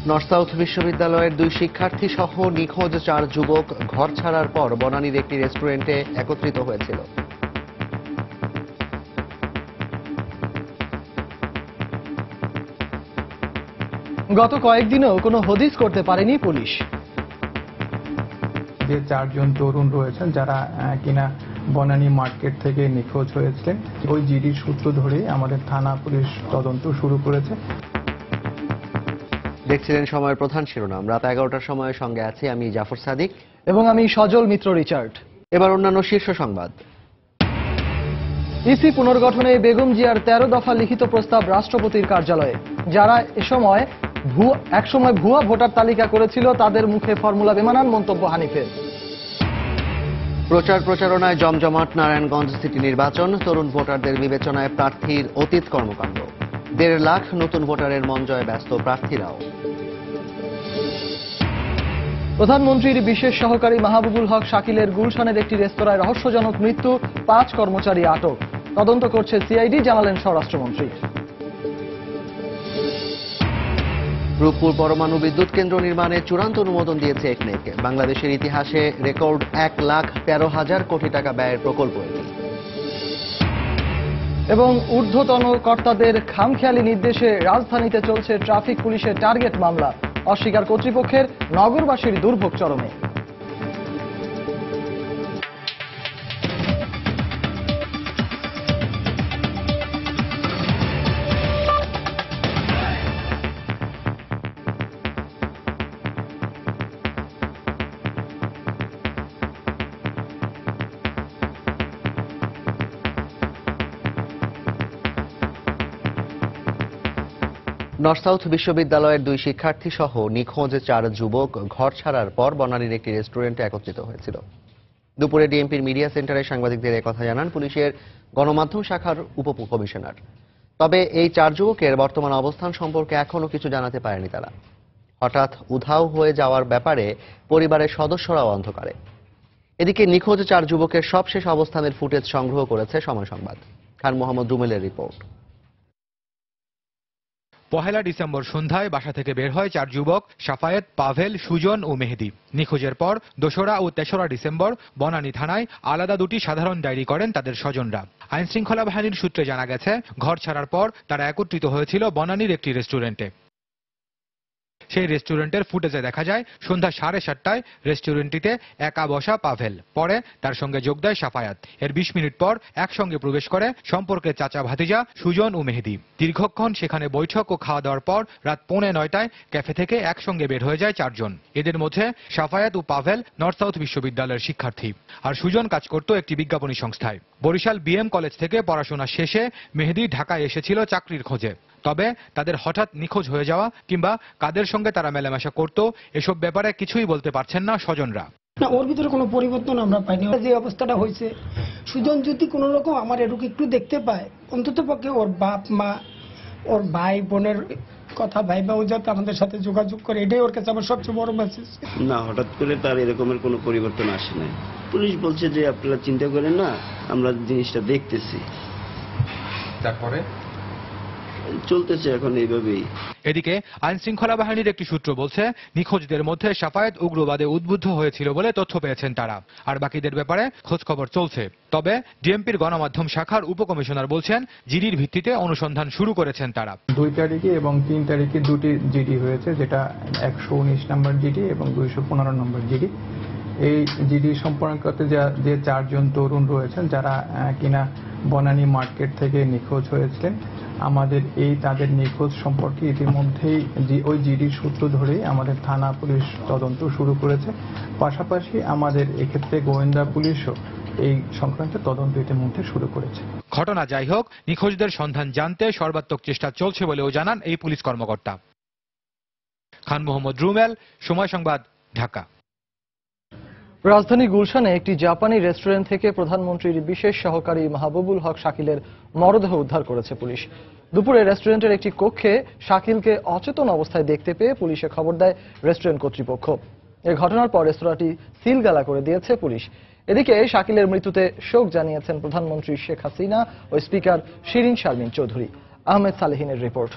North south বিশ্ববিদ্যালয়ের 2 শিক্ষার্থী সহ নিখোঁজ 4 যুবক ঘর ছাড়ার পর বনানীর একটি রেস্টুরেন্টে একত্রিত হয়েছিল। গত কয়েকদিনেও কোনো হদিস করতে পারেনি পুলিশ। যে 4 জন তরুণ রয়েছেন যারা কিনা বনানী মার্কেট থেকে নিখোঁজ হয়েছিলেন, ওই জিডির সূত্র ধরেই আমাদের থানা পুলিশ তদন্ত শুরু করেছে। দেখছিলেন সময়ের প্রধান শিরোনাম। রাত 11টার সময় সঙ্গে আছি আমি জাফর সাদিক এবং আমি সজল মিত্র রিচার্ড। এবার অন্যান্য শীর্ষ সংবাদ। ইসি পুনর্গঠনে বেগম জিয়ার 13 দফা লিখিত প্রস্তাব রাষ্ট্রপতির কার্যালয়ে। যারা একসময় ভুয়া ভোটার তালিকা করেছিল তাদের মুখে ফর্মুলা বেমানান মন্তব্য হানিফের। প্রচারণায় জমজমাট নারায়ণগঞ্জ সিটি নির্বাচন। তরুণ ভোটারদের বিবেচনায় প্রার্থীর অতীত কর্মকাণ্ড। 1.5 লাখ নতুন ভোটারের মন জয়ে ব্যস্ত প্রার্থীরাও। প্রধানমন্ত্রীর বিশেষ সহকারী মাহবুবুল হক শাকিলের গুলশানের একটি রেস্তোরাঁয় রহস্যজনক মৃত্যু, 5 কর্মচারী আটক। তদন্ত করছে সিআইডি, জানালেন স্বরাষ্ট্রমন্ত্রী। রূপপুর পরমাণু বিদ্যুৎ কেন্দ্র নির্মাণে চূড়ান্ত অনুমোদন দিয়েছে একনেক। বাংলাদেশের ইতিহাসে রেকর্ড 1,13,000 কোটি টাকা ব্যয়ের প্রকল্প এটি। এবং ঊর্ধ্বতন কর্তাদের খামখেয়ালি নির্দেশে রাজধানীতে চলছে ট্রাফিক পুলিশের টার্গেট মামলা। অস্বীকার কর্তৃপক্ষের, নগরবাসীর দুর্ভোগ চরমে। নর্থ সাউথ বিশ্ববিদ্যালয়ের 2 শিক্ষার্থী সহ নিখোঁজ 4 যুবক ঘর ছাড়ার পর বনানীর একটি রেস্টুরেন্টে একত্রিত হয়েছিল। দুপুরে ডিএমপির মিডিয়া সেন্টারে সাংবাদিকদের একথা জানান পুলিশের গণমাধ্যম শাখার উপকমিশনার। তবে এই 4 যুবকের বর্তমান অবস্থান সম্পর্কে এখনো কিছু জানাতে পারেনি তারা। হঠাৎ উধাও হয়ে যাওয়ার ব্যাপারে পরিবারের সদস্যরাও অন্ধকারে। এদিকে নিখোঁজ 4 যুবকের সবশেষ অবস্থানের ফুটেজ সংগ্রহ করেছে সময় সংবাদ। খান মোহাম্মদ রুমেলের রিপোর্ট। 1 ডিসেম্বর সন্ধ্যায় বাসা থেকে বের হয় 4 যুবক সাফায়েত, পাভেল, সুজন ও মেহেদি। নিখোঁজের পর 2রা ও 3রা ডিসেম্বর বনানী থানায় আলাদা 2টি সাধারণ ডায়েরি করেন তাদের স্বজনরা। আইনশৃঙ্খলা বাহিনীর সূত্রে জানা গেছে, ঘর ছাড়ার পর তারা একত্রিত হয়েছিল বনানীর একটি রেস্টুরেন্টে। সেই রেস্টুরেন্টের ফুটেজে দেখা যায় সন্ধ্যা 7:30টায় রেস্টুরেন্টটিতে একা বসা পাভেল, পরে তার সঙ্গে যোগ দেয় সাফায়াত। এর 20 মিনিট পর একসঙ্গে প্রবেশ করে সম্পর্কে চাচা ভাতিজা সুজন ও মেহেদি। দীর্ঘক্ষণ সেখানে বৈঠক ও খাওয়া দাওয়ার পর রাত 8:45টায় ক্যাফে থেকে একসঙ্গে বের হয়ে যায় 4 জন। এদের মধ্যে সাফায়াত ও পাভেল নর্থ সাউথ বিশ্ববিদ্যালয়ের শিক্ষার্থী, আর সুজন কাজ করত একটি বিজ্ঞাপনী সংস্থায়। বরিশাল বিএম কলেজ থেকে পড়াশোনা শেষে মেহেদি ঢাকায় এসেছিল চাকরির খোঁজে। তবে তাদের হঠাৎ নিখোঁজ হয়ে যাওয়া কিংবা কাদের সঙ্গে তারা মেলামেশা করত, এসব ব্যাপারে কিছুই বলতে পারছেন না স্বজনরা। না, ওর ভিতরে কোনো পরিবর্তন আমরা পাইনি। যে অবস্থাটা হয়েছে, সুজন যদি কোনো রকম আমার এরকম একটু দেখতে পায়, অন্তত পক্ষে ওর বাপ মা, ওর ভাই বোনের কথা ভাইবা ও যাতে আমাদের সাথে যোগাযোগ করে, এটাই ওর কাছে আমার সবচেয়ে বড় মেসেজ। না, হঠাৎ করে তার এরকমের কোনো পরিবর্তন আসে নাই। পুলিশ বলছে যে আপনারা চিন্তা করেন না, আমরা জিনিসটা দেখতেছি। তারপরে চলতেছে এখন এইভাবেই। এদিকে আইন শৃঙ্খলা বাহিনীর একটি সূত্র বলছে, নিখোঁজদের মধ্যে সাফায়েত উগ্রবাদে উদ্বুদ্ধ হয়েছিল বলে তথ্য পেয়েছেন তারা, আর বাকিদের ব্যাপারে খোঁজ খবর চলছে। তবে ডিএমপির গণমাধ্যম শাখার উপকমিশনার বলছেন, জিডির ভিত্তিতে অনুসন্ধান শুরু করেছেন তারা। 2 তারিখে এবং 3 তারিখে 2টি জিডি হয়েছে, যেটা 119 নম্বর জিডি এবং 215 নম্বর জিডি। এই জিডি সম্পর্কিত যে 4 জন তরুণ রয়েছেন যারা কিনা বনানী মার্কেট থেকে নিখোঁজ হয়েছিলেন, আমাদের তাদের নিখোঁজ সম্পর্কে ইতিমধ্যেই ওই জিডির সূত্র ধরেই আমাদের থানা পুলিশ তদন্ত শুরু করেছে। পাশাপাশি আমাদের এক্ষেত্রে গোয়েন্দা পুলিশও এই সংক্রান্ত তদন্ত ইতিমধ্যে শুরু করেছে। ঘটনা যাই হোক, নিখোঁজদের সন্ধান জানতে সর্বাত্মক চেষ্টা চলছে বলেও জানান এই পুলিশ কর্মকর্তা। খান মোহাম্মদ রুমেল, সময় সংবাদ, ঢাকা। রাজধানী গুলশানে একটি জাপানি রেস্টুরেন্ট থেকে প্রধানমন্ত্রীর বিশেষ সহকারী মাহবুবুল হক শাকিলের মরদেহ উদ্ধার করেছে পুলিশ। দুপুরে রেস্টুরেন্টের একটি কক্ষে শাকিলকে অচেতন অবস্থায় দেখতে পেয়ে পুলিশে খবর দেয় রেস্টুরেন্ট কর্তৃপক্ষ। এই ঘটনার পর রেস্তোরাঁটি সিলগালা করে দিয়েছে পুলিশ। এদিকে শাকিলের মৃত্যুতে শোক জানিয়েছেন প্রধানমন্ত্রী শেখ হাসিনা ও স্পিকার শিরিন শারমিন চৌধুরী। আহমেদ সালেহিনের রিপোর্ট।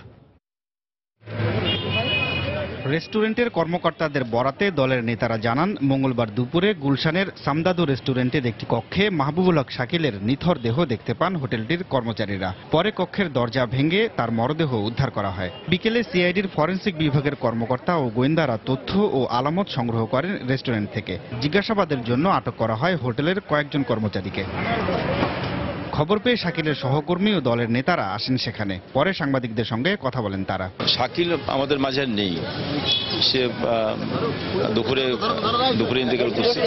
রেস্টুরেন্টের কর্মকর্তাদের বরাতে দলের নেতারা জানান, মঙ্গলবার দুপুরে গুলশানের সামদাদু রেস্টুরেন্টের একটি কক্ষে মাহবুবুল হক শাকিলের নিথর দেহ দেখতে পান হোটেলটির কর্মচারীরা। পরে কক্ষের দরজা ভেঙে তার মরদেহ উদ্ধার করা হয়। বিকেলে সিআইডির ফরেনসিক বিভাগের কর্মকর্তা ও গোয়েন্দারা তথ্য ও আলামত সংগ্রহ করেন রেস্টুরেন্ট থেকে। জিজ্ঞাসাবাদের জন্য আটক করা হয় হোটেলের কয়েকজন কর্মচারীকে। খবর পেয়ে শাকিলের সহকর্মী ও দলের নেতারা আসেন সেখানে। পরে সাংবাদিকদের সঙ্গে কথা বলেন তারা। শাকিল আমাদের মাঝে আর নেই, সে দুপুরে ইন্তেকাল করছে।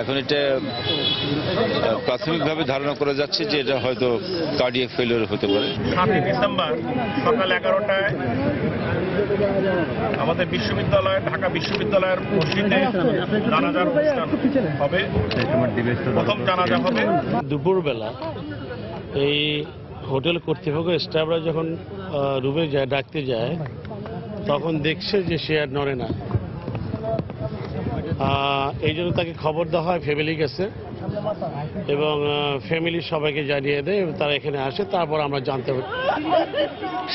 এখন এটা প্রাথমিকভাবে ধারণা করা যাচ্ছে যে এটা হয়তো কার্ডিয়াক ফেলিওর হতে পারে। 7 ডিসেম্বর সকাল 11টায় আমাদের বিশ্ববিদ্যালয়, ঢাকা বিশ্ববিদ্যালয়ের মসজিদে জানাজার অনুষ্ঠান হবে। প্রথম জানাজা হবে দুপুরবেলা। এই হোটেল কর্তৃপক্ষ স্টাফরা যখন রুমে যায়, ডাকতে যায়, তখন দেখছে যে সে আর নড়ে না। এই জন্য তাকে খবর দেওয়া হয় ফ্যামিলি কাছে, এবং ফ্যামিলি সবাইকে জানিয়ে দেয় এবং তারা এখানে আসে। তারপর আমরা জানতে পারি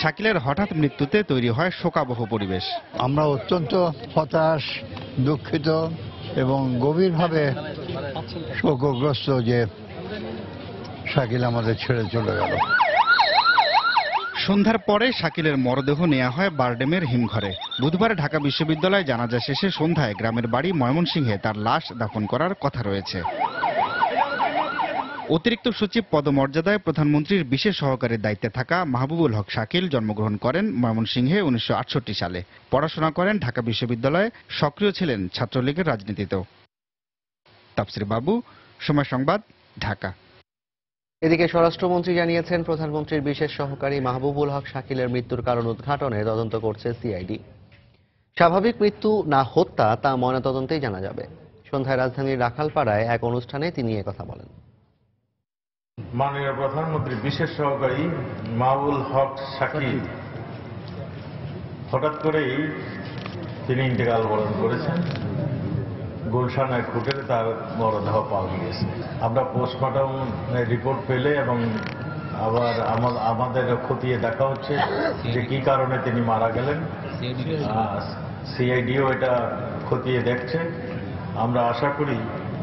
শাকিলের হঠাৎ মৃত্যুতে তৈরি হয় শোকাবহ পরিবেশ। আমরা অত্যন্ত হতাশ, দুঃখিত এবং গভীরভাবে শোকগ্রস্ত যে শাকিল আমাদের ছেড়ে চলে গেল। সন্ধ্যার পরে শাকিলের মরদেহ নেওয়া হয় বারডেমের হিমঘরে। বুধবার ঢাকা বিশ্ববিদ্যালয়ে জানাজা শেষে সন্ধ্যায় গ্রামের বাড়ি ময়মনসিংহে তার লাশ দাফন করার কথা রয়েছে। অতিরিক্ত সচিব পদমর্যাদায় প্রধানমন্ত্রীর বিশেষ সহকারীর দায়িত্বে থাকা মাহবুবুল হক শাকিল জন্মগ্রহণ করেন ময়মনসিংহে 1968 সালে। পড়াশোনা করেন ঢাকা বিশ্ববিদ্যালয়ে, সক্রিয় ছিলেন ছাত্রলীগের রাজনীতিতেও। তাফসির বাবু, সময় সংবাদ, ঢাকা। এদিকে স্বরাষ্ট্রমন্ত্রী জানিয়েছেন, প্রধানমন্ত্রীর বিশেষ সহকারী মাহবুবুল হক শাকিলের মৃত্যুর কারণ উদ্ঘাটনে তদন্ত করছে সিআইডি। স্বাভাবিক মৃত্যু না হত্যা তা ময়নাতদন্তেই জানা যাবে। সন্ধ্যায় রাজধানীর রাখালপাড়ায় এক অনুষ্ঠানে তিনি একথা বলেন। মাননীয় প্রধানমন্ত্রীর বিশেষ সহকারী মাহবুবুল হক শাকিল হঠাৎ করেই তিনি ইন্তেকাল বরণ করেছেন। গুলশান এক হোটেলে তার মরদেহ পাওয়া গিয়েছে। আমরা পোস্টমর্টম রিপোর্ট পেলে এবং আবার আমাদের খতিয়ে দেখা হচ্ছে যে কি কারণে তিনি মারা গেলেন। সিআইডিও এটা খতিয়ে দেখছে। আমরা আশা করি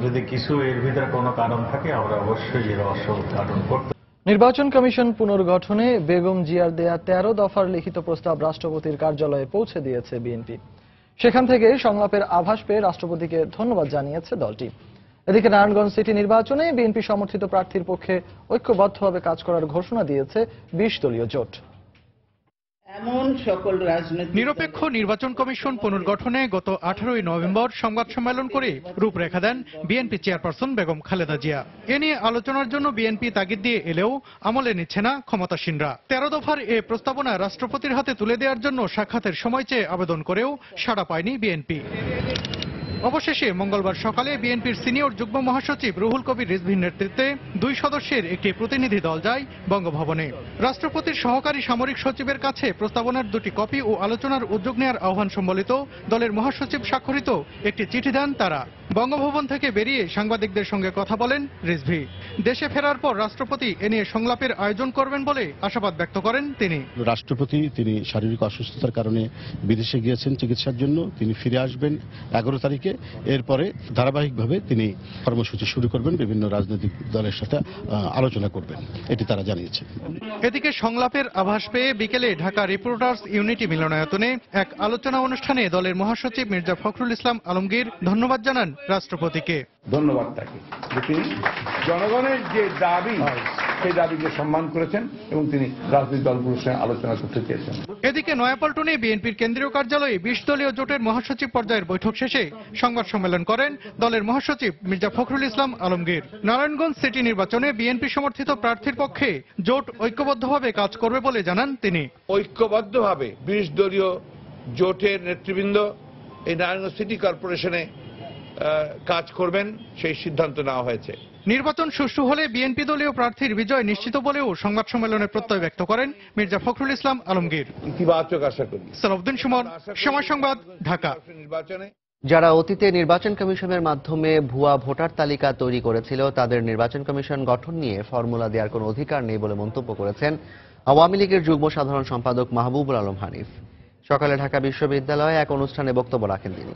যদি কিছু এর ভিতরে কোনো কারণ থাকে আমরা অবশ্যই এর রহস্য উদ্ঘাটন করতে। নির্বাচন কমিশন পুনর্গঠনে বেগম জিয়ার দেয়া 13 দফার লিখিত প্রস্তাব রাষ্ট্রপতির কার্যালয়ে পৌঁছে দিয়েছে বিএনপি। সেখান থেকে সংলাপের আভাস পেয়ে রাষ্ট্রপতিকে ধন্যবাদ জানিয়েছে দলটি। এদিকে নারায়ণগঞ্জ সিটি নির্বাচনে বিএনপি সমর্থিত প্রার্থীর পক্ষে ঐক্যবদ্ধভাবে কাজ করার ঘোষণা দিয়েছে 20 দলীয় জোট। নিরপেক্ষ নির্বাচন কমিশন পুনর্গঠনে গত 18 নভেম্বর সংবাদ সম্মেলন করে রূপরেখা দেন বিএনপি চেয়ারপারসন বেগম খালেদা জিয়া। এ নিয়ে আলোচনার জন্য বিএনপি তাগিদ দিয়ে এলেও আমলে নিচ্ছে না ক্ষমতাসীনরা। 13 দফার এ প্রস্তাবনা রাষ্ট্রপতির হাতে তুলে দেওয়ার জন্য সাক্ষাতের সময় চেয়ে আবেদন করেও সাড়া পায়নি বিএনপি। অবশেষে মঙ্গলবার সকালে বিএনপির সিনিয়র যুগ্ম মহাসচিব রুহুল কবির রিজভীর নেতৃত্বে 2 সদস্যের একটি প্রতিনিধি দল যায় বঙ্গভবনে। রাষ্ট্রপতির সহকারী সামরিক সচিবের কাছে প্রস্তাবনার 2টি কপি ও আলোচনার উদ্যোগ নেওয়ার আহ্বান সম্বলিত দলের মহাসচিব স্বাক্ষরিত একটি চিঠি দেন তারা। বঙ্গভবন থেকে বেরিয়ে সাংবাদিকদের সঙ্গে কথা বলেন রিজভী। দেশে ফেরার পর রাষ্ট্রপতি এ নিয়ে সংলাপের আয়োজন করবেন বলে আশাবাদ ব্যক্ত করেন তিনি। রাষ্ট্রপতি তিনি শারীরিক অসুস্থতার কারণে বিদেশে গিয়েছেন চিকিৎসার জন্য। তিনি ফিরে আসবেন 11 তারিখে। এরপরে ধারাবাহিকভাবে তিনি কর্মসূচি শুরু করবেন, বিভিন্ন রাজনৈতিক দলের সাথে আলোচনা করবেন, এটি তারা জানিয়েছেন। এদিকে সংলাপের আভাস পেয়ে বিকেলে ঢাকা রিপোর্টার্স ইউনিটি মিলনায়তনে এক আলোচনা অনুষ্ঠানে দলের মহাসচিব মির্জা ফখরুল ইসলাম আলমগীর ধন্যবাদ জানান রাষ্ট্রপতিকে। ধন্যবাদ তাকে যে তিনি জনগণের যে দাবি সেই দাবিকে সম্মান করেছেন এবং তিনি রাজনৈতিক দলগুলোর সঙ্গে আলোচনা করতে চেয়েছেন। এদিকে নয়াপল্টনে বিএনপির কেন্দ্রীয় কার্যালয়ে 20 দলীয় জোটের মহাসচিব পর্যায়ের বৈঠক শেষে সংবাদ সম্মেলন করেন দলের মহাসচিব মির্জা ফখরুল ইসলাম আলমগীর। নারায়ণগঞ্জ সিটি নির্বাচনে বিএনপি সমর্থিত প্রার্থীর পক্ষে জোট ঐক্যবদ্ধভাবে কাজ করবে বলে জানান তিনি। ঐক্যবদ্ধভাবে 20 দলীয় জোটের নেতৃবৃন্দ এই নারায়ণগঞ্জ সিটি কর্পোরেশনে কাজ করবেন সেই সিদ্ধান্ত নেওয়া হয়েছে। নির্বাচন সুষ্ঠু হলে বিএনপি দলীয় প্রার্থীর বিজয় নিশ্চিত বলেও সংবাদ সম্মেলনে প্রত্যয় ব্যক্ত করেন মির্জা ফখরুল ইসলাম আলমগীর। ইতিবাচক আশা করি। সালাউদ্দিন সুমন, সময় সংবাদ, ঢাকা। যারা অতীতে নির্বাচন কমিশনের মাধ্যমে ভুয়া ভোটার তালিকা তৈরি করেছিল তাদের নির্বাচন কমিশন গঠন নিয়ে ফর্মুলা দেওয়ার কোনো অধিকার নেই বলে মন্তব্য করেছেন আওয়ামী লীগের যুগ্ম সাধারণ সম্পাদক মাহবুবুল আলম হানিফ। সকালে ঢাকা বিশ্ববিদ্যালয়ে এক অনুষ্ঠানে বক্তব্য রাখেন তিনি।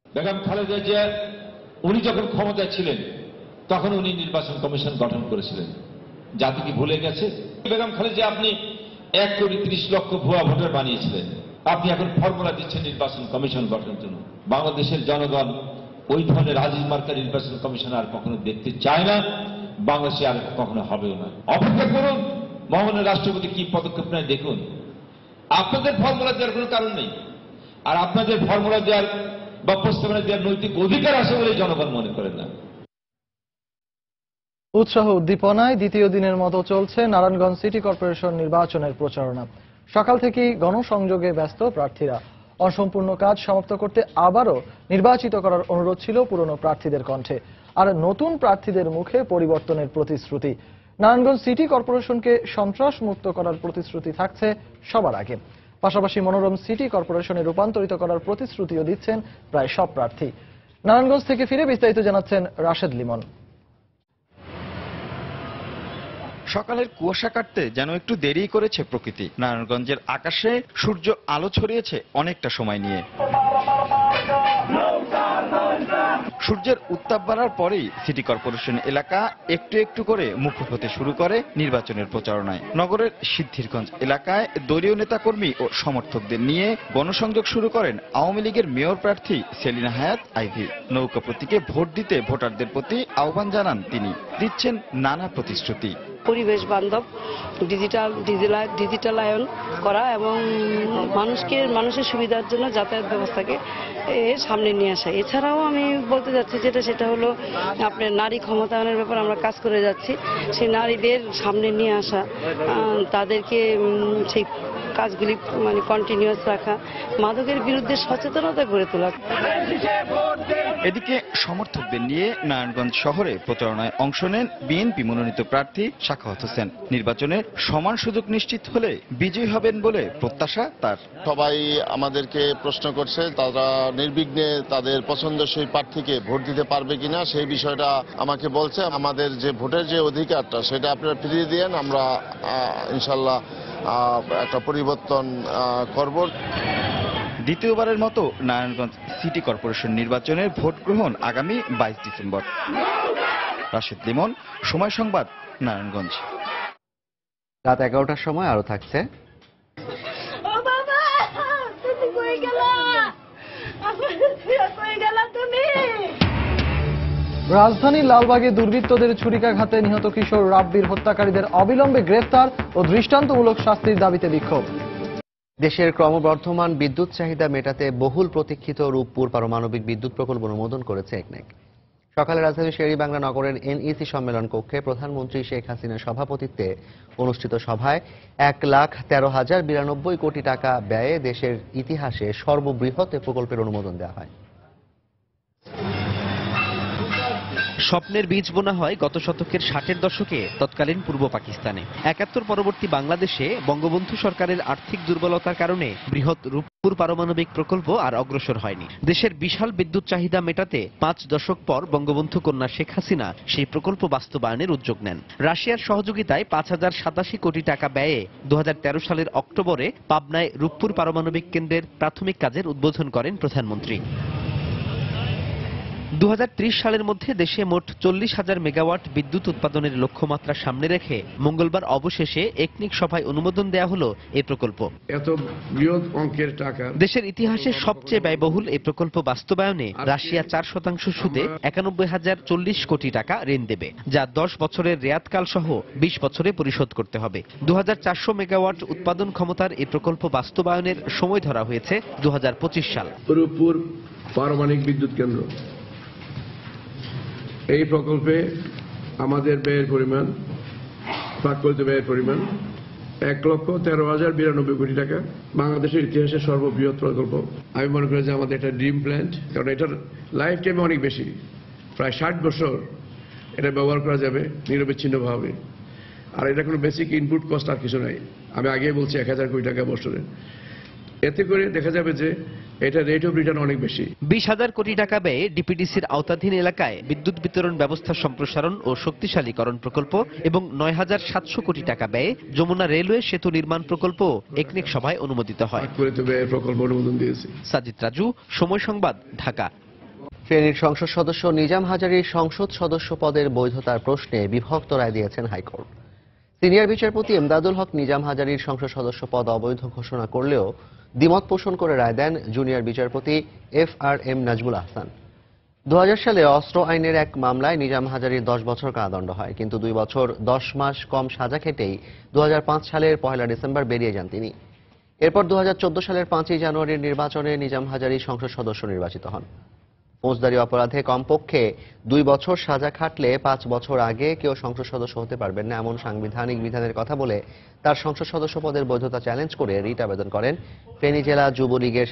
বেগম খালেদা জিয়া উনি যখন ক্ষমতায় ছিলেন তখন উনি নির্বাচন কমিশন গঠন করেছিলেন। জাতি কি ভুলে গেছে? বেগম খালেদা জিয়া আপনি 1,30,00,000 ভুয়া ভোটার বানিয়েছিলেন। আপনি এখন ফর্মুলা দিচ্ছেন নির্বাচন কমিশন গঠনের জন্য। বাংলাদেশের জনগণ ওই ধরনের আজিজ মার্কা নির্বাচন কমিশন আর কখনো দেখতে চায় না, বাংলাদেশে আর কখনো হবেও না। অপেক্ষা করুন, মহামান্য রাষ্ট্রপতি কি পদক্ষেপ নেয় দেখুন। আপনাদের ফর্মুলা দেওয়ার কোনো কারণ নেই, আর আপনাদের ফর্মুলা দেওয়ার বা প্রস্তাবনা দেওয়ার নৈতিক অধিকার আছে বলে জনগণ মনে করেন না। উৎসাহ উদ্দীপনায় দ্বিতীয় দিনের মতো চলছে নারায়ণগঞ্জ সিটি কর্পোরেশন নির্বাচনের প্রচারণা। সকাল থেকেই গণসংযোগে ব্যস্ত প্রার্থীরা। অসম্পূর্ণ কাজ সমাপ্ত করতে আবারও নির্বাচিত করার অনুরোধ ছিল পুরনো প্রার্থীদের কণ্ঠে, আর নতুন প্রার্থীদের মুখে পরিবর্তনের প্রতিশ্রুতি। নারায়ণগঞ্জ সিটি কর্পোরেশনকে সন্ত্রাস মুক্ত করার প্রতিশ্রুতি থাকছে সবার আগে। পাশাপাশি মনোরম সিটি কর্পোরেশনে রূপান্তরিত করার প্রতিশ্রুতিও দিচ্ছেন প্রায় সব প্রার্থী। নারায়ণগঞ্জ থেকে ফিরে বিস্তারিত জানাচ্ছেন রাশেদ লিমন। সকালের কুয়াশা কাটতে যেন একটু দেরি করেছে প্রকৃতি। নারায়ণগঞ্জের আকাশে সূর্য আলো ছড়িয়েছে অনেকটা সময় নিয়ে। সূর্যের উত্তাপ বাড়ার পরেই সিটি কর্পোরেশন এলাকা একটু একটু করে মুখর হতে শুরু করে নির্বাচনের প্রচারণায়। নগরের সিদ্ধিরগঞ্জ এলাকায় দলীয় নেতাকর্মী ও সমর্থকদের নিয়ে গণসংযোগ শুরু করেন আওয়ামী লীগের মেয়র প্রার্থী সেলিনা হায়াত আইভি। নৌকা প্রতীকে ভোট দিতে ভোটারদের প্রতি আহ্বান জানান তিনি। দিচ্ছেন নানা প্রতিশ্রুতি। পরিবেশ বান্ধব ডিজিটালায়ন করা এবং মানুষের সুবিধার জন্য যাতায়াত ব্যবস্থাকে সামনে নিয়ে আসা। এছাড়াও আমি বলতে যাচ্ছি সেটা হলো আপনার নারী ক্ষমতায়নের ব্যাপারে আমরা কাজ করে যাচ্ছি। সেই নারীদের সামনে নিয়ে আসা, তাদেরকে সেই কাজগুলি কন্টিনিউয়াস রাখা, মাদকের বিরুদ্ধে সচেতনতা গড়ে তোলা। এদিকে সমর্থকদের নিয়ে নারায়ণগঞ্জ শহরে প্রচারণায় অংশ নেন বিএনপি মনোনীত প্রার্থী সাখাওয়াত হোসেন। নির্বাচনে সমান সুযোগ নিশ্চিত হলে বিজয়ী হবেন বলে প্রত্যাশা তার। সবাই আমাদেরকে প্রশ্ন করছে তারা নির্বিঘ্নে তাদের পছন্দসই প্রার্থীকে ভোট দিতে পারবে কিনা, সেই বিষয়টা আমাকে বলছে। আমাদের যে ভোটের যে অধিকারটা সেটা আপনারা ফিরিয়ে দিয়েন, আমরা ইনশাল্লাহ একটা পরিবর্তন করব। দ্বিতীয়বারের মতো নারায়ণগঞ্জ সিটি কর্পোরেশন নির্বাচনের ভোট গ্রহণ আগামী 22 ডিসেম্বর। রাশেদ লিমন, সময় সংবাদ, নারায়ণগঞ্জ। রাত 11টার সময় আরো থাকছে। রাজধানীর লালবাগে দুর্বৃত্তদের ছুরিকাঘাতে নিহত কিশোর রাব্বির হত্যাকারীদের অবিলম্বে গ্রেফতার ও দৃষ্টান্তমূলক শাস্তির দাবিতে বিক্ষোভ। দেশের ক্রমবর্ধমান বিদ্যুৎ চাহিদা মেটাতে বহুল প্রতীক্ষিত রূপপুর পারমাণবিক বিদ্যুৎ প্রকল্প অনুমোদন করেছে একনেক। সকালে রাজধানীর শের-ই-বাংলা নগরের এনইসি সম্মেলন কক্ষে প্রধানমন্ত্রী শেখ হাসিনার সভাপতিত্বে অনুষ্ঠিত সভায় 1,13,092 কোটি টাকা ব্যয়ে দেশের ইতিহাসে সর্ববৃহৎ এ প্রকল্পের অনুমোদন দেওয়া হয়। স্বপ্নের বীজ বোনা হয় গত শতকের 60-এর দশকে তৎকালীন পূর্ব পাকিস্তানে। 71 পরবর্তী বাংলাদেশে বঙ্গবন্ধু সরকারের আর্থিক দুর্বলতার কারণে বৃহৎ রূপপুর পারমাণবিক প্রকল্প আর অগ্রসর হয়নি। দেশের বিশাল বিদ্যুৎ চাহিদা মেটাতে 5 দশক পর বঙ্গবন্ধু কন্যা শেখ হাসিনা সেই প্রকল্প বাস্তবায়নের উদ্যোগ নেন। রাশিয়ার সহযোগিতায় 5,087 কোটি টাকা ব্যয়ে 2013 সালের অক্টোবরে পাবনায় রূপপুর পারমাণবিক কেন্দ্রের প্রাথমিক কাজের উদ্বোধন করেন প্রধানমন্ত্রী। 2030 সালের মধ্যে দেশে মোট 40,000 মেগাওয়াট বিদ্যুৎ উৎপাদনের লক্ষ্যমাত্রা সামনে রেখে মঙ্গলবার অবশেষে একনিক সভায় অনুমোদন দেয়া হলো এই প্রকল্প। এত বৃহৎ অঙ্কের টাকা দেশের ইতিহাসে সবচেয়ে ব্যয়বহুল এই প্রকল্প বাস্তবায়নে রাশিয়া 4% সুদে 91,040 কোটি টাকা ঋণ দেবে, যা 10 বছরের রেয়াতকাল সহ 20 বছরে পরিশোধ করতে হবে। 2,400 মেগাওয়াট উৎপাদন ক্ষমতার এই প্রকল্প বাস্তবায়নের সময় ধরা হয়েছে 2025 সাল। রূপপুর পারমাণবিক বিদ্যুৎ কেন্দ্র, এই প্রকল্পে আমাদের ব্যয়ের পরিমাণ, প্রাকৃতিক ব্যয়ের পরিমাণ 1,13,092 কোটি টাকা। বাংলাদেশের ইতিহাসে সর্ববৃহৎ প্রকল্প। আমি মনে করি যে আমাদের একটা ড্রিম প্ল্যান্ট, কারণ এটার লাইফ টাইম অনেক বেশি, প্রায় 60 বছর এটা ব্যবহার করা যাবে নিরবিচ্ছিন্নভাবে। আর এটা কোনো বেসিক ইনপুট কস্ট আর কিছু নাই। আমি আগেই বলছি 1,000 কোটি টাকা বছরে। এতে করে দেখা যাবে যে এটা রেট অফ রিটার্ন অনেক বেশি। 20,000 কোটি টাকা ব্যয়ে ডিপিডিসির আওতাধীন এলাকায় বিদ্যুৎ বিতরণ ব্যবস্থা সম্প্রসারণ ও শক্তিশালীকরণ প্রকল্প এবং 9,700 কোটি টাকা ব্যয়ে যমুনা রেলওয়ে সেতু নির্মাণ প্রকল্প একনেক সভায় অনুমোদিত হয়। প্রকল্প অনুমোদন দিয়েছে। সাজিদ রাজু, সময় সংবাদ, ঢাকা। ফেনীর সংসদ সদস্য নিজাম হাজারীর সংসদ সদস্য পদের বৈধতার প্রশ্নে বিভক্ত রায় দিয়েছেন হাইকোর্ট। সিনিয়র বিচারপতি এমদাদুল হক নিজাম হাজারীর সংসদ সদস্য পদ অবৈধ ঘোষণা করলেও দ্বিমত পোষণ করে রায় দেন জুনিয়র বিচারপতি FRM নাজমুল আহসান। 2000 সালে অস্ত্র আইনের এক মামলায় নিজাম হাজারীর 10 বছর কারাদণ্ড হয়, কিন্তু 2 বছর 10 মাস কম সাজা খেটেই 2005 সালের 1 ডিসেম্বর বেরিয়ে যান তিনি। এরপর 2014 সালের 5 জানুয়ারির নির্বাচনে নিজাম হাজারী সংসদ সদস্য নির্বাচিত হন। ফৌজদারি অপরাধে কমপক্ষে 2 বছর সাজা খাটলে 5 বছর আগে কেউ সংসদ সদস্য হতে পারবেন না এমন সাংবিধানিক বিধানের কথা বলে তার সংসদ সদস্য পদের বৈধতা চ্যালেঞ্জ করে রিট আবেদন করেন ফেনী জেলা যুবলীগের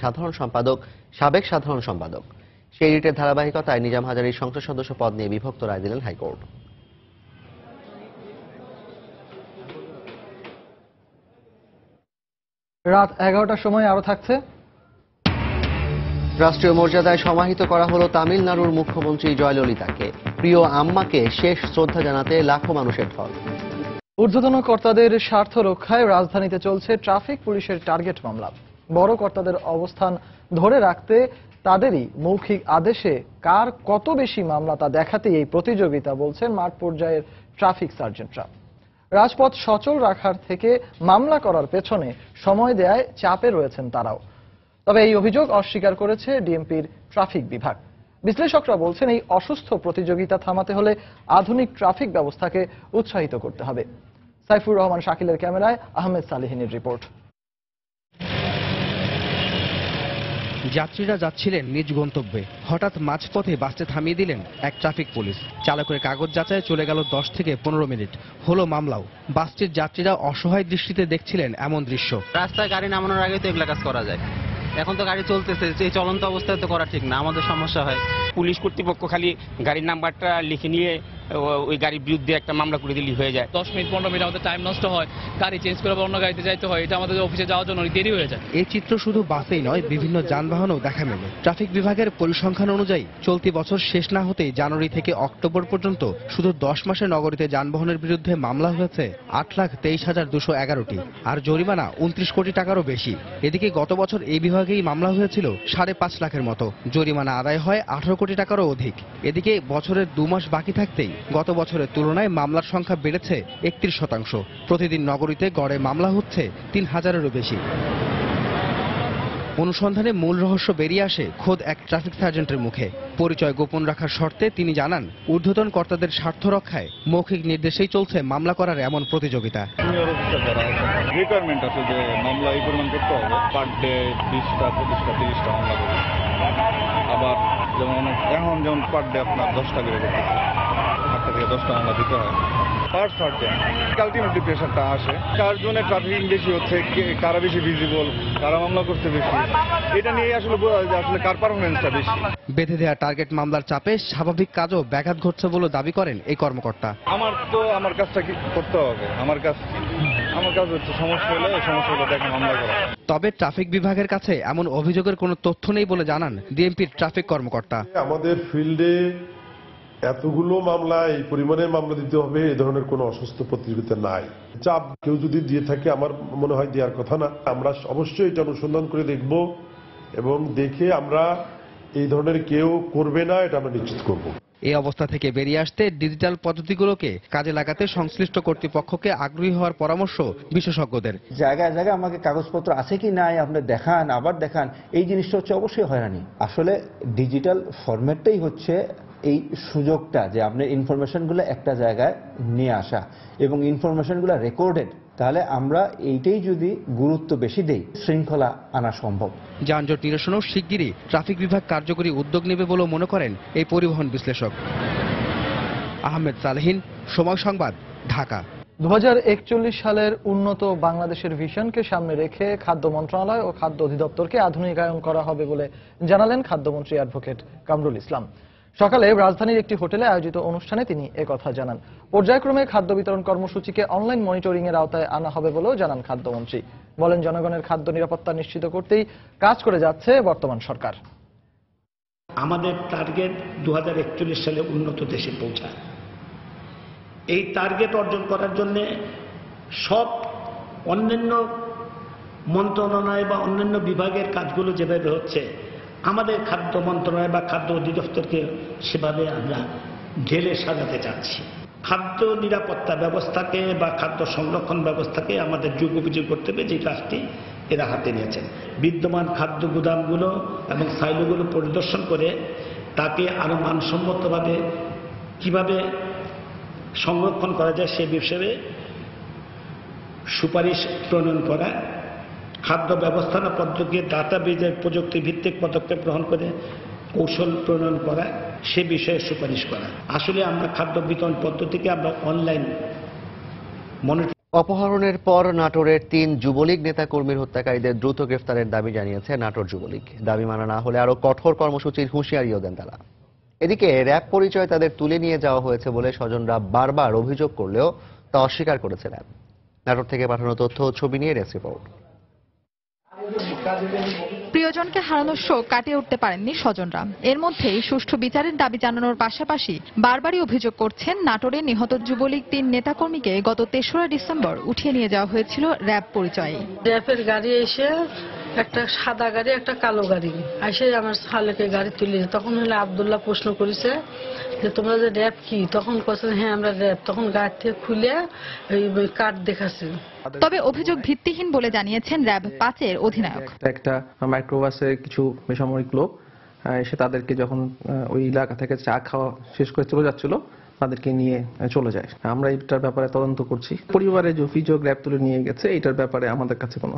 সাবেক সাধারণ সম্পাদক। সেই রিটের ধারাবাহিকতায় নিজাম হাজারীর সংসদ সদস্য পদ নিয়ে বিভক্ত রায় দিলেন হাইকোর্ট। রাত 11টার সময় আরো থাকছে। রাষ্ট্রীয় মর্যাদায় সমাহিত করা হলো তামিলনাড়ুর মুখ্যমন্ত্রী জয়ললিতাকে। প্রিয় আম্মাকে শেষ শ্রদ্ধা জানাতে লাখো মানুষের ঢল। ঊর্ধ্বতন কর্তাদের স্বার্থ রক্ষায় রাজধানীতে চলছে ট্রাফিক পুলিশের টার্গেট মামলা। বড় কর্তাদের অবস্থান ধরে রাখতে তাদেরই মৌখিক আদেশে কার কত বেশি মামলা তা দেখাতেই এই প্রতিযোগিতা বলছেন মাঠ পর্যায়ের ট্রাফিক সার্জেন্টরা। রাজপথ সচল রাখার থেকে মামলা করার পেছনে সময় দেয়ায় চাপে রয়েছেন তারাও। তবে এই অভিযোগ অস্বীকার করেছে ডিএমপির ট্রাফিক বিভাগ। বিশ্লেষকরা বলছেন এই অসুস্থ প্রতিযোগিতা থামাতে হলে আধুনিক ট্রাফিক ব্যবস্থাকে উৎসাহিত করতে হবে। সাইফুর রহমান শাকিলের ক্যামেরায় আহমেদ সালেহিনের রিপোর্ট। যাত্রীরা যাচ্ছিলেন নিজ গন্তব্যে, হঠাৎ মাঝপথে বাসটি থামিয়ে দিলেন এক ট্রাফিক পুলিশ। চালকের কাগজ যাচাইয়ে চলে গেল 10 থেকে 15 মিনিট। হলো মামলাও। বাসটির যাত্রীরা অসহায় দৃষ্টিতে দেখছিলেন এমন দৃশ্য। রাস্তায় গাড়ি নামানোর আগে তো এগুলা কাজ করা যায়, এখন তো গাড়ি চলতেছে, এই চলন্ত অবস্থায় তো করা ঠিক না, আমাদের সমস্যা হয়। পুলিশ কর্তৃপক্ষ খালি গাড়ির নাম্বারটা লিখে নিয়ে ওই গাড়ির বিরুদ্ধে একটা মামলা করে দিলেই হয়ে যায়। 10 মিনিট 15 মিনিট আমাদের টাইম নষ্ট হয়, গাড়ি চেঞ্জ করে অন্য গাড়িতে যাইতে হয়, এটা আমাদের অফিসে যাওয়ার জন্য দেরি হয়ে যায়। এই চিত্র শুধু বাসেই নয়, বিভিন্ন যানবাহনেও দেখা মেলে। ট্রাফিক বিভাগের পরিসংখ্যান অনুযায়ী চলতি বছর শেষ না হতেই জানুয়ারি থেকে অক্টোবর পর্যন্ত শুধু 10 মাসে নগরীতে যানবাহনের বিরুদ্ধে মামলা হয়েছে 8,23,211টি, আর জরিমানা 29 কোটি টাকারও বেশি। এদিকে গত বছর এই বিভাগেই মামলা হয়েছিল 5.5 লাখের মতো, জরিমানা আদায় হয় 18 কোটি টাকারও অধিক। এদিকে বছরের 2 মাস বাকি থাকতেই গত বছরের তুলনায় মামলার সংখ্যা বেড়েছে 31%। প্রতিদিন নগরীতে গড়ে মামলা হচ্ছে 3000-এরও বেশি। অনুসন্ধানে মূল রহস্য বেরিয়ে আসে খোদ এক ট্রাফিক সার্জেন্টের মুখে। পরিচয় গোপন রাখার শর্তে তিনি জানান, ঊর্ধ্বতন কর্তাদের স্বার্থ রক্ষায় মৌখিক নির্দেশেই চলছে মামলা করার এমন প্রতিযোগিতা। রিকোয়ারমেন্ট আছে যে মামলা এই পরিমাণ করতে হবে, পার ডে 20টা 25টা 30টা মামলা করবে। আবার যেমন এখন যেমন পার ডে আপনার 10টা করে করতে হয়, 8টা থেকে 10টা মামলা দিতে হয় পার সার্জেন্ট। আলটিমেটলি প্রেশারটা আসে কার জন্য ট্রাফিকিং বেশি হচ্ছে, কারা বেশি ভিজিবল, কারা মামলা করতে বেশি, এটা নিয়ে আসলে বোঝা যায় যে আসলে কার পারফরমেন্সটা বেশি। বেঁধে দেওয়া টার্গেট মামলার চাপে স্বাভাবিক কাজও ব্যাঘাত ঘটছে বলে দাবি করেন এই কর্মকর্তা। আমার কাজটা কি করতে হবে, আমার কাজ হচ্ছে সমস্যা হলে দেখে মামলা করা। তবে ট্রাফিক বিভাগের কাছে এমন অভিযোগের কোনো তথ্য নেই বলে জানান ডিএমপির ট্রাফিক কর্মকর্তা। আমাদের ফিল্ডে এতগুলো মামলা, এই পরিমাণের মামলা দিতে হবে, এ ধরনের কোনো অসুস্থ প্রতিযোগিতা নাই। চাপ কেউ যদি দিয়ে থাকে আমার মনে হয় দেওয়ার কথা না। আমরা অবশ্যই এটা অনুসন্ধান করে দেখব এবং দেখে আমরা এই ধরনের কেউ করবে না এটা আমরা নিশ্চিত করব। এই অবস্থা থেকে বেরিয়ে আসতে ডিজিটাল পদ্ধতিগুলোকে কাজে লাগাতে সংশ্লিষ্ট কর্তৃপক্ষকে আগ্রহী হওয়ার পরামর্শ বিশেষজ্ঞদের। জায়গায় জায়গায় আমাকে কাগজপত্র আছে কি নাই আপনি দেখান, আবার দেখান, এই জিনিসটা হচ্ছে অবশ্যই হয়রানি। আসলে ডিজিটাল ফরম্যাটটাই হচ্ছে এই সুযোগটা যে আপনার ইনফরমেশনগুলো একটা জায়গায় নিয়ে আসা এবং ইনফরমেশনগুলো রেকর্ডেড, তাহলে আমরা এইটাই যদি গুরুত্ব বেশি দেই শৃঙ্খলা আনা সম্ভব। যানজট নিরসনও শিগগিরই ট্রাফিক বিভাগ কার্যকরী উদ্যোগ নেবে বলেও মনে করেন এই পরিবহন বিশ্লেষক। আহমেদ সালেহিন, সময় সংবাদ, ঢাকা। 2041 সালের উন্নত বাংলাদেশের ভিশনকে সামনে রেখে খাদ্য মন্ত্রণালয় ও খাদ্য অধিদপ্তরকে আধুনিকায়ন করা হবে বলে জানালেন খাদ্যমন্ত্রী অ্যাডভোকেট কামরুল ইসলাম। সকালে রাজধানীর একটি হোটেলে আয়োজিত অনুষ্ঠানে তিনি একথা জানান। পর্যায়ক্রমে খাদ্য বিতরণ কর্মসূচিকে অনলাইন মনিটরিং এর আওতায় আনা হবে বলেও জানান খাদ্যমন্ত্রী। বলেন, জনগণের খাদ্য নিরাপত্তা নিশ্চিত করতেই কাজ করে যাচ্ছে বর্তমান সরকার। আমাদের টার্গেট 2041 সালে উন্নত দেশে পৌঁছা। এই টার্গেট অর্জন করার জন্য সব অন্যান্য মন্ত্রণালয় বা অন্যান্য বিভাগের কাজগুলো যেভাবে হচ্ছে, আমাদের খাদ্য মন্ত্রণালয় বা খাদ্য অধিদপ্তরকে সেভাবে আমরা ঢেলে সাজাতে চাচ্ছি। খাদ্য নিরাপত্তা ব্যবস্থাকে বা খাদ্য সংরক্ষণ ব্যবস্থাকে আমাদের যুগোপযোগী করতে হবে, যে কাজটি এরা হাতে নিয়েছেন। বিদ্যমান খাদ্য গুদামগুলো এবং সাইলোগুলো পরিদর্শন করে তাকে আরো মানসম্মতভাবে কিভাবে সংরক্ষণ করা যায় সে বিষয়ে সুপারিশ প্রণয়ন করা, খাদ্য ব্যবস্থাপনা পদ্ধতিকে ডাটাবেজের প্রযুক্তি ভিত্তিক পদক্ষেপ গ্রহণ করে কৌশল প্রণয়ন করা, সে বিষয়ে সুপারিশ করা। আসলে আমরা খাদ্য বিতরণ পদ্ধতিকে আমরা অনলাইন মনিটর। অপহরণের পর নাটোরের 3 যুবলীগ নেতাকর্মীর হত্যাকারীদের দ্রুত গ্রেফতারের দাবি জানিয়েছে নাটোর যুবলীগ। দাবি মানা না হলে আরো কঠোর কর্মসূচির হুঁশিয়ারিও দেন তারা। এদিকে র‍্যাব পরিচয় তাদের তুলে নিয়ে যাওয়া হয়েছে বলে স্বজনরা বারবার অভিযোগ করলেও তা অস্বীকার করেছে র‍্যাব। নাটোর থেকে পাঠানো তথ্য ও ছবি নিয়ে ডেস্ক রিপোর্ট। প্রিয়জনকে হারানোর শোক কাটিয়ে উঠতে পারেননি স্বজনরা। এর মধ্যেই সুষ্ঠু বিচারের দাবি জানানোর পাশাপাশি বারবারই অভিযোগ করছেন, নাটোরে নিহত যুবলীগ 3 নেতাকর্মীকে গত 3রা ডিসেম্বর উঠিয়ে নিয়ে যাওয়া হয়েছিল র‍্যাব পরিচয়ে। র‍্যাবের গাড়ি এসে একটা সাদা গাড়ি একটা কালো গাড়ি এসে আমার শালেকে গাড়ি তুলে, তখন হলে আব্দুল্লাহ প্রশ্ন করেছে যে তোমরা যে র‍্যাব কি, তখন বলছে হ্যাঁ আমরা র‍্যাব। তখন গাড়ি থেকে খুলে এই কার্ড দেখাচ্ছে। তবে অভিযোগ ভিত্তিহীন বলে জানিয়েছেন র‍্যাব 5-এর অধিনায়ক। একটা মাইক্রোবাসে কিছু বেসামরিক লোক এসে তাদেরকে যখন ওই এলাকা থেকে চা খাওয়া শেষ করে চলে যাচ্ছিল, তাদেরকে নিয়ে চলে যায়। আমরা এটার ব্যাপারে তদন্ত করছি। পরিবারের যে অভিযোগ র‍্যাব তুলে নিয়ে গেছে, এটার ব্যাপারে আমাদের কাছে কোনো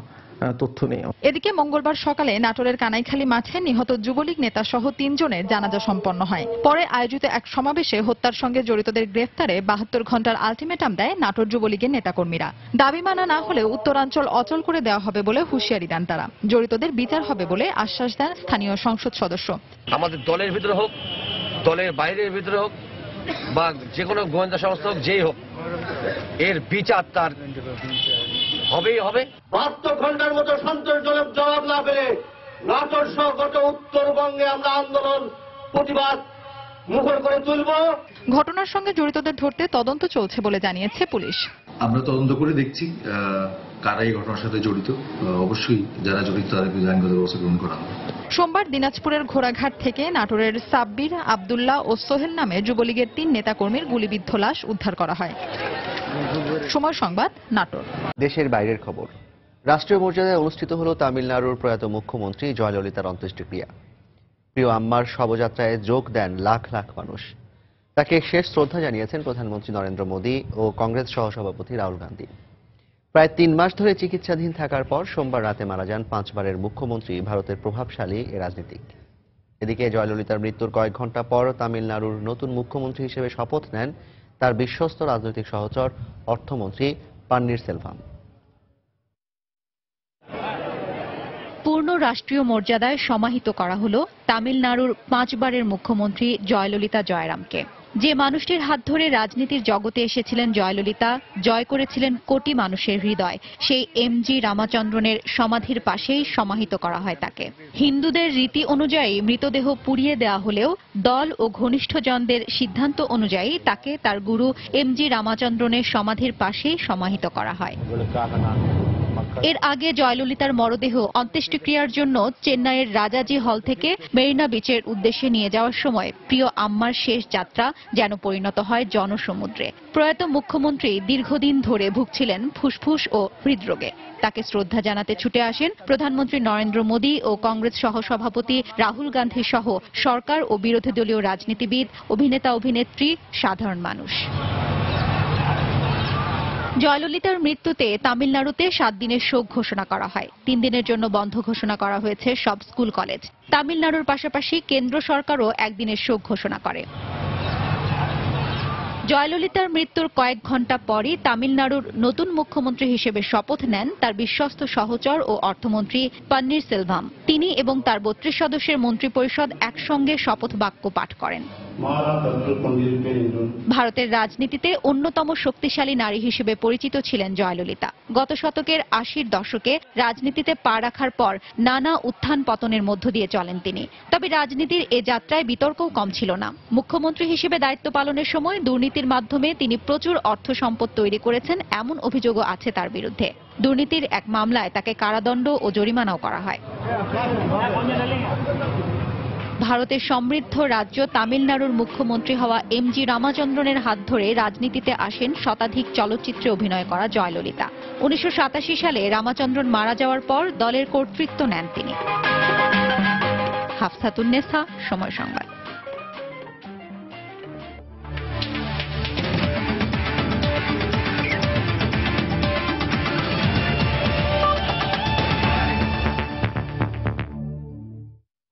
তথ্য নেই। এদিকে মঙ্গলবার সকালে নাটোরের কানাইখালী মাঠে নিহত যুবলীগ নেতা সহ 3 জনের জানাজা সম্পন্ন হয়। পরে আয়োজিত এক সমাবেশে হত্যার সঙ্গে জড়িতদের গ্রেফতারে 72 ঘন্টার আলটিমেটাম দেয় নাটোর যুবলীগের নেতাকর্মীরা। দাবি মানা না হলে উত্তরাঞ্চল অচল করে দেওয়া হবে বলে হুঁশিয়ারি দেন তারা। জড়িতদের বিচার হবে বলে আশ্বাস দেন স্থানীয় সংসদ সদস্য। আমাদের দলের ভিতরে হোক, দলের বাইরের ভিতরে হোক, বা যে কোনো গোয়েন্দা সংস্থা হোক, যেই হোক, এর বিচার তার হবেই হবে। 72 ঘন্টার মতো সন্তোষজনক জবাব না পেলে নাটোর সহ গোটা উত্তরবঙ্গে আমরা আন্দোলন প্রতিবাদ মুখর করে তুলব। ঘটনার সঙ্গে জড়িতদের ধরতে তদন্ত চলছে বলে জানিয়েছে পুলিশ। আমরা তদন্ত করে দেখছি কারা এই ঘটনার সাথে জড়িত। অবশ্যই যারা জড়িত তাদের বিরুদ্ধে আইনগত ব্যবস্থা গ্রহণ করা হবে। সোমবার দিনাজপুরের ঘোড়াঘাট থেকে নাটোরের সাব্বির, আব্দুল্লাহ ও সোহেল নামে যুবলীগের 3 নেতাকর্মীর গুলিবিদ্ধ লাশ উদ্ধার করা হয়। সময় সংবাদ, নাটোর। দেশের বাইরের খবর। রাষ্ট্রীয় মর্যাদায় অনুষ্ঠিত হলো তামিলনাড়ুর প্রয়াত মুখ্যমন্ত্রী জয়ললিতার অন্ত্যেষ্টিক্রিয়া। প্রিয় আম্মার শবযাত্রায় যোগ দেন লাখ লাখ মানুষ। তাকে শেষ শ্রদ্ধা জানিয়েছেন প্রধানমন্ত্রী নরেন্দ্র মোদী ও কংগ্রেস সহসভাপতি রাহুল গান্ধী। প্রায় 3 মাস ধরে চিকিৎসাধীন থাকার পর সোমবার রাতে মারা যান 5বারের মুখ্যমন্ত্রী, ভারতের প্রভাবশালী এ রাজনীতিক। এদিকে জয়ললিতার মৃত্যুর কয়েক ঘন্টা পর তামিলনাড়ুর নতুন মুখ্যমন্ত্রী হিসেবে শপথ নেন তার বিশ্বস্ত রাজনৈতিক সহচর অর্থমন্ত্রী পান্নিরসেলভাম। পূর্ণ রাষ্ট্রীয় মর্যাদায় সমাহিত করা হলো তামিলনাড়ুর 5বারের মুখ্যমন্ত্রী জয়ললিতা জয়রামকে। যে মানুষটির হাত ধরে রাজনীতির জগতে এসেছিলেন জয়ললিতা, জয় করেছিলেন কোটি মানুষের হৃদয়, সেই এমজি রামাচন্দ্রনের সমাধির পাশেই সমাহিত করা হয় তাকে। হিন্দুদের রীতি অনুযায়ী মৃতদেহ পুড়িয়ে দেওয়া হলেও দল ও ঘনিষ্ঠজনদের সিদ্ধান্ত অনুযায়ী তাকে তার গুরু এমজি রামাচন্দ্রনের সমাধির পাশেই সমাহিত করা হয়। এর আগে জয়ললিতার মরদেহ অন্ত্যেষ্টিক্রিয়ার জন্য চেন্নাইয়ের রাজাজি হল থেকে মেরিনা বিচের উদ্দেশ্যে নিয়ে যাওয়ার সময় প্রিয় আম্মার শেষ যাত্রা যেন পরিণত হয় জনসমুদ্রে। প্রয়াত মুখ্যমন্ত্রী দীর্ঘদিন ধরে ভুগছিলেন ফুসফুস ও হৃদরোগে। তাকে শ্রদ্ধা জানাতে ছুটে আসেন প্রধানমন্ত্রী নরেন্দ্র মোদী ও কংগ্রেস সহসভাপতি রাহুল গান্ধী সহ সরকার ও বিরোধী দলীয় রাজনীতিবিদ, অভিনেতা অভিনেত্রী, সাধারণ মানুষ। জয়ললিতার মৃত্যুতে তামিলনাড়ুতে 7 দিনের শোক ঘোষণা করা হয়। 3 দিনের জন্য বন্ধ ঘোষণা করা হয়েছে সব স্কুল কলেজ। তামিলনাড়ুর পাশাপাশি কেন্দ্র সরকারও 1 দিনের শোক ঘোষণা করে। জয়ললিতার মৃত্যুর কয়েক ঘন্টা পরই তামিলনাড়ুর নতুন মুখ্যমন্ত্রী হিসেবে শপথ নেন তার বিশ্বস্ত সহচর ও অর্থমন্ত্রী পান্নিরসেলভাম। তিনি এবং তার 32 সদস্যের মন্ত্রিপরিষদ একসঙ্গে শপথ বাক্য পাঠ করেন। ভারতের রাজনীতিতে অন্যতম শক্তিশালী নারী হিসেবে পরিচিত ছিলেন জয়ললিতা। গত শতকের ৮০-র দশকে রাজনীতিতে পা রাখার পর নানা উত্থান পতনের মধ্য দিয়ে চলেন তিনি। তবে রাজনীতির এ যাত্রায় বিতর্কও কম ছিল না। মুখ্যমন্ত্রী হিসেবে দায়িত্ব পালনের সময় দুর্নীতির মাধ্যমে তিনি প্রচুর অর্থ সম্পদ তৈরি করেছেন এমন অভিযোগও আছে তার বিরুদ্ধে। দুর্নীতির এক মামলায় তাকে কারাদণ্ড ও জরিমানাও করা হয়। ভারতের সমৃদ্ধ রাজ্য তামিলনাড়ুর মুখ্যমন্ত্রী হওয়া এমজি রামাচন্দ্রনের হাত ধরে রাজনীতিতে আসেন শতাধিক চলচ্চিত্রে অভিনয় করা জয়ললিতা। ১৯৮৭ সালে রামাচন্দ্রন মারা যাওয়ার পর দলের কর্তৃত্ব নেন তিনি। হাফসাতুন্নেসা, সময় সংবাদ।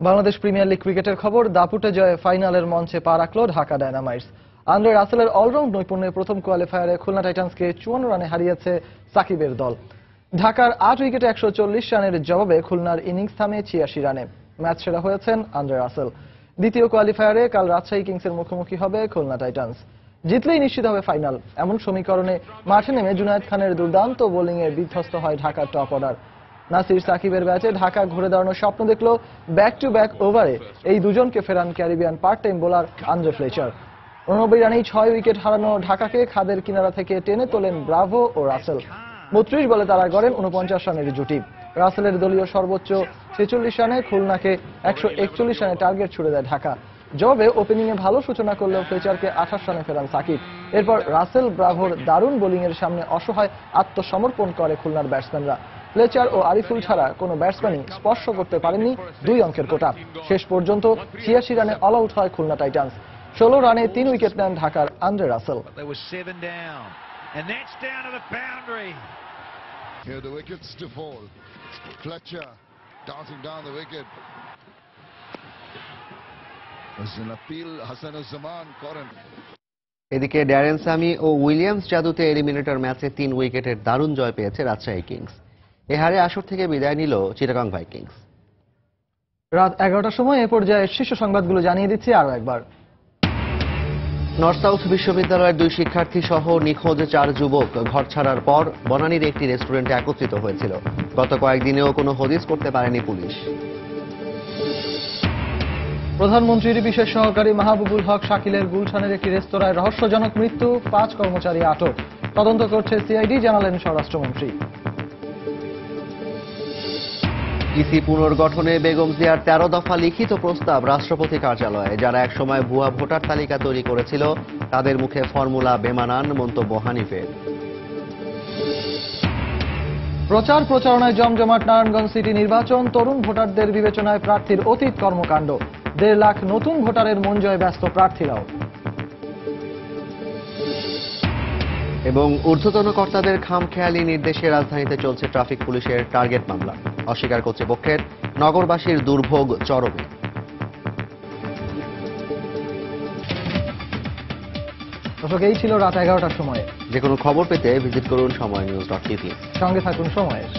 বাংলাদেশ প্রিমিয়ার লিগ ক্রিকেটের খবর। দাপুটে জয়ে ফাইনালের মঞ্চে পা রাখল ঢাকা ডায়নামাইটস। আন্দ্রে রাসেলের অলরাউন্ড নৈপুণ্যে প্রথম কোয়ালিফায়ারে খুলনা টাইটান্সকে ৫৪ রানে হারিয়েছে সাকিবের দল। ঢাকার ৮ উইকেটে ১৪০ রানের জবাবে খুলনার ইনিংস থামে ৮৬ রানে। ম্যাচ সেরা হয়েছেন আন্দ্রে রাসেল। দ্বিতীয় কোয়ালিফায়ারে কাল রাজশাহী কিংসের মুখোমুখি হবে খুলনা টাইটান্স। জিতলেই নিশ্চিত হবে ফাইনাল, এমন সমীকরণে মাঠে নেমে জুনায়েদ খানের দুর্দান্ত বোলিংয়ে বিধ্বস্ত হয় ঢাকার টপ অর্ডার। নাসির সাকিবের ব্যাটে ঢাকা ঘুরে দাঁড়ানোর স্বপ্ন দেখল ব্যাক টু ব্যাক ওভারে এই দুজনকে ফেরান Caribbean part time bowler Andre Fletcher. ৮৯ রানেই ৬ উইকেট হারানো ঢাকাকে খাদের কিনারা থেকে টেনে তোলেন ব্রাভো ও রাসেল। ৩২ বলে তারা গড়েন ৪৯ রানের জুটি। রাসেলের দলীয় সর্বোচ্চ ৪৬ রানে খুলনাকে ১৪১ রানে টার্গেট ছুড়ে দেয় ঢাকা। জবাবে ওপেনিংয়ে ভালো সূচনা করলেও ফ্লেচারকে ২৮ রানে ফেরান সাকিব। এরপর রাসেল ব্রাভোর দারুণ বোলিংয়ের সামনে অসহায় আত্মসমর্পণ করে খুলনার ব্যাটসম্যানরা। ফ্লেচার ও আরিফুল ছাড়া কোনো ব্যাটসম্যানই স্পর্শ করতে পারেননি ২ অঙ্কের কোটা। শেষ পর্যন্ত ৮৬ রানে অল আউট হয় খুলনা টাইটান্স। ১৬ রানে ৩ উইকেট নেন ঢাকার আন্দ্রে রাসেল। এদিকে ড্যারেন সামি ও উইলিয়ামস জাদুতে এলিমিনেটর ম্যাচে ৩ উইকেটের দারুণ জয় পেয়েছে রাজশাহী কিংস। এ হারে আসর থেকে বিদায় নিল চিটাগং ভাইকিংস। রাত ১১টার সময় এ পর্যায়ে শীর্ষ সংবাদগুলো জানিয়ে দিচ্ছি আরো একবার। নর্থ সাউথ বিশ্ববিদ্যালয়ের 2 শিক্ষার্থী সহ নিখোঁজ 4 যুবক ঘর ছাড়ার পর বনানীর একটি রেস্টুরেন্টে একত্রিত হয়েছিল। গত কয়েকদিনেও কোনো হদিস করতে পারেনি পুলিশ। প্রধানমন্ত্রীর বিশেষ সহকারী মাহবুবুল হক শাকিলের গুলশানের একটি রেস্তোরাঁয় রহস্যজনক মৃত্যু, 5 কর্মচারী আটক। তদন্ত করছে সিআইডি, জানালেন স্বরাষ্ট্রমন্ত্রী। ইসি পুনর্গঠনে বেগম জিয়ার 13 দফা লিখিত প্রস্তাব রাষ্ট্রপতি কার্যালয়ে। যারা একসময় ভুয়া ভোটার তালিকা তৈরি করেছিল তাদের মুখে ফর্মুলা বেমানান, মন্তব্য হানিফের। প্রচার প্রচারণায় জমজমাট নারায়ণগঞ্জ সিটি নির্বাচন। তরুণ ভোটারদের বিবেচনায় প্রার্থীর অতীত কর্মকাণ্ড। 1.5 লাখ নতুন ভোটারের মন জয়ে ব্যস্ত প্রার্থীরাও। এবং ঊর্ধ্বতন কর্তাদের খামখেয়ালি নির্দেশে রাজধানীতে চলছে ট্রাফিক পুলিশের টার্গেট মামলা। অস্বীকার কর্তৃপক্ষের, নগরবাসীর দুর্ভোগ চরমে। দর্শক, এই ছিল রাত 11টার সময়ে। যে কোনো খবর পেতে ভিজিট করুন সময়নিউজ.tv। সঙ্গে থাকুন সময়ের।